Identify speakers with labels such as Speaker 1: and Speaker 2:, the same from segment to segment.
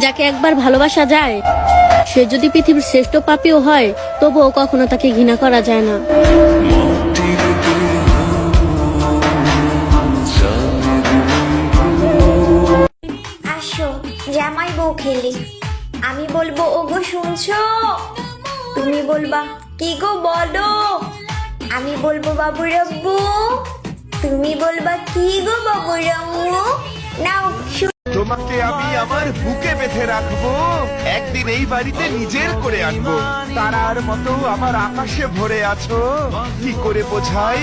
Speaker 1: যাকে একবার ভালোবাসা যায় সে যদি পৃথিবীর শ্রেষ্ঠ পাপীও হয় তবুও কখনো তাকে ঘৃণা করা যায় না।
Speaker 2: আসো জামাই বউ খেলি। আমি বলবো ওগো শুনছো, তুমি বলবা কি গো বলো। আমি বলবো বাবুর আব্বু, তুমি বলবা কি গো বাবুর আম্মু। নাও
Speaker 3: তোমাকে আমি আমার বুকে বেঁধে রাখবো, একদিন এই বাড়িতে নিজের করে আনবো। তারার মতো আমার আকাশে ভরে আছো, কি করে বোঝাই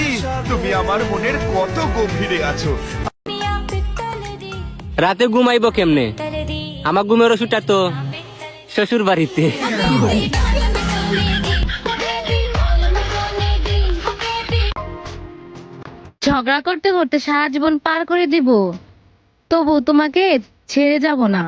Speaker 3: তুমি আমার মনের কত গভীরে আছো।
Speaker 4: রাতে ঘুমাইবো কেমনে? আমার ঘুমের ওষুধটা তো শ্বশুর বাড়িতে।
Speaker 5: ঝগড়া করতে করতে সারা জীবন পার করে দিব, তবু তোমাকে ছেড়ে যাব না।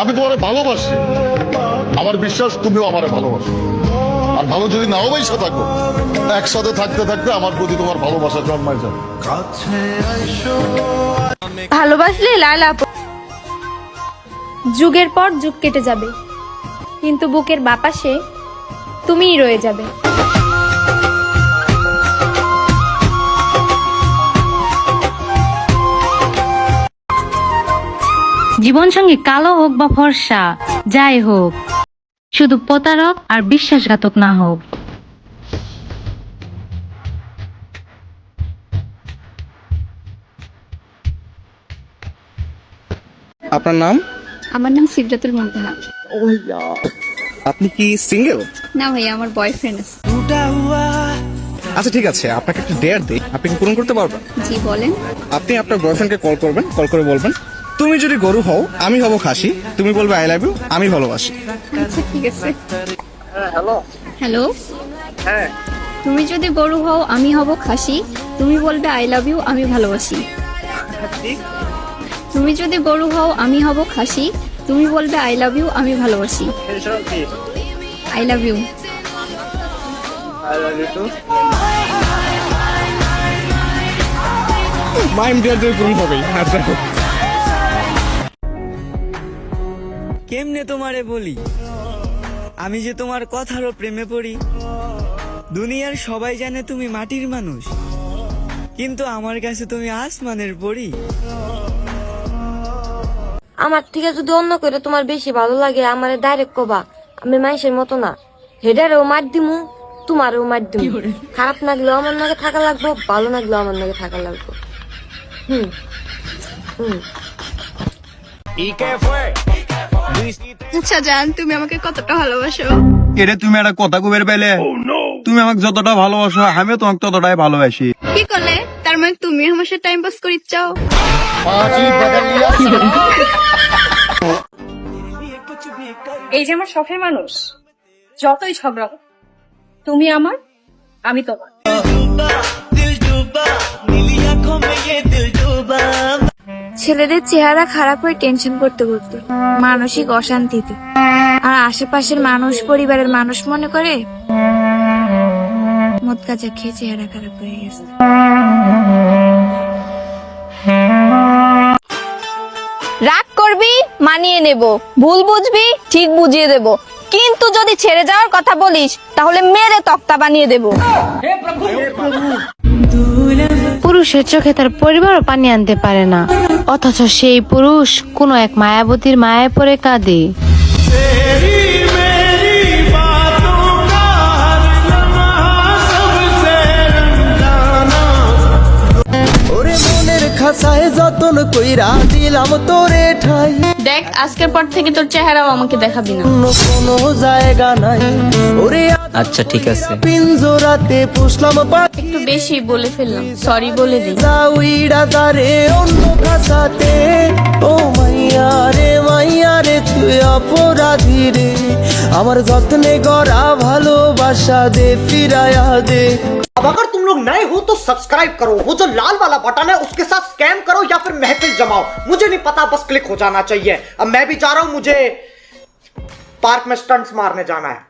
Speaker 6: আমি তোমার ভালোবাসি, আমার বিশ্বাস তুমিও আমার ভালোবাসো। আর ভালো যদি নাও বাইসা থাকো, একসাথে থাকতে থাকতে আমার প্রতি তোমার ভালোবাসা জন্মায় যাবে।
Speaker 7: ভালোবাসলে লালা যুগের পর যুগ কেটে যাবে, কিন্তু বুকের বাপাসে তুমিই রয়ে যাবে।
Speaker 5: জীবন সঙ্গী কালো হোক বা ফর্সা যাই হোক, শুধু প্রতারক আর বিশ্বাসঘাতক না হোক।
Speaker 8: আপনার নাম?
Speaker 7: আমার নাম সিদ্ধাতুল মুনতাহা।
Speaker 8: আপনি কি সিঙ্গেল?
Speaker 7: না ভাইয়া, আমার বয়ফ্রেন্ড আছে।
Speaker 8: আচ্ছা ঠিক আছে, আপনাকে একটা ডেয়ার দেই, আপনি কি পূরণ করতে পারবেন?
Speaker 7: জি বলেন।
Speaker 8: আপনি আপনার বয়ফ্রেন্ডকে কল করবেন, কল করে বলবেন তুমি যদি গরু হও আমি হব খাসি, তুমি বলবে আই লাভ ইউ, আমি ভালোবাসি।
Speaker 7: আচ্ছা ঠিক আছে। হ্যালো,
Speaker 8: হ্যাঁ
Speaker 7: তুমি যদি গরু হও আমি হব খাসি, তুমি বলবে আই লাভ ইউ, আমি ভালোবাসি। তুমি যদি গরু হও আমি হব খাসি, তুমি বলবে আই লাভ ইউ, আমি ভালোবাসি। I love you.
Speaker 8: মাইম ডিয়ার দিয়ে পূরণ হবেই। আচ্ছা
Speaker 9: কেমনে তোমারে বলি, আমি যে তোমার কথারও প্রেমে পড়ি। দুনিয়ার সবাই জানে তুমি মাটির মানুষ, কিন্তু আমার কাছে তুমি আসমানের পরি।
Speaker 10: আমার থেকে যদি অন্য করে তোমার বেশি ভালো লাগে আমার ডাইরেক্ট কবা, আমি মানুষের মতো না। হেডারেও মার দিমু, তোমারও মার দিমু। খারাপ লাগলেও আমার নাকি থাকা লাগবো, ভালো লাগলেও আমার নাকি থাকা লাগবো।
Speaker 7: আচ্ছা জান, তুমি আমাকে কতটা ভালোবাসো?
Speaker 11: এরে তুমি একটা কথা কবের পেলে, তুমি আমাকে যতটা ভালোবাসো আমিও তোমাকে ততটাই ভালোবাসি।
Speaker 7: কি করলে? তার মানে তুমি আমার সাথে টাইম পাস করিচ্ছ?
Speaker 12: এই যে আমার শখের মানুষ, যতই ঝগড়া হোক, তুমি আমার, আমি তোমার।
Speaker 2: ছেলেদের চেহারা খারাপ হয়ে টেনশন করতে করতে, মানসিক অশান্তিতে, আর আশেপাশের মানুষ পরিবারের মানুষ মনে করে মদ গাঁজা খেয়ে চেহারা খারাপ হয়ে গেছে।
Speaker 7: রাগ করবি মানিয়ে নেব, ভুল বুঝবি ঠিক বুঝিয়ে দেব, কিন্তু যদি ছেড়ে যাওয়ার কথা বলিস তাহলে মেরে তক্তা বানিয়ে দেব।
Speaker 5: পুরুষের চোখে তার পরিবারও পানি আনতে পারে না, অথচ সেই পুরুষ কোনো এক মায়াবতীর মায়ায় পড়ে কাঁদে।
Speaker 9: যতন কইরা দিলাম তোরে ঠাই,
Speaker 7: দেখ আজকের পর থেকে তোর চেহারাও আমাকে দেখাবি না।
Speaker 9: কোনো জায়গা নাই ওরে।
Speaker 4: আচ্ছা ঠিক আছে।
Speaker 9: পিঞ্জরাতে পুষলাম
Speaker 7: একটু বেশি বলে ফেললাম, সরি বলে দিই।
Speaker 9: যারে অন্য ভাষাতে, ও মাইয়া রে তুই অপরাধী রে, আমার যত্নে গড়া ভালোবাসা দে ফিরায়া দে।
Speaker 13: अब अगर तुम लोग नए हो तो सब्सक्राइब करो, वो जो लाल वाला बटन है उसके साथ स्कैम करो या फिर महफिल जमाओ, मुझे नहीं पता, बस क्लिक हो जाना चाहिए। अब मैं भी जा रहा हूं, मुझे पार्क में स्टंट्स मारने जाना है।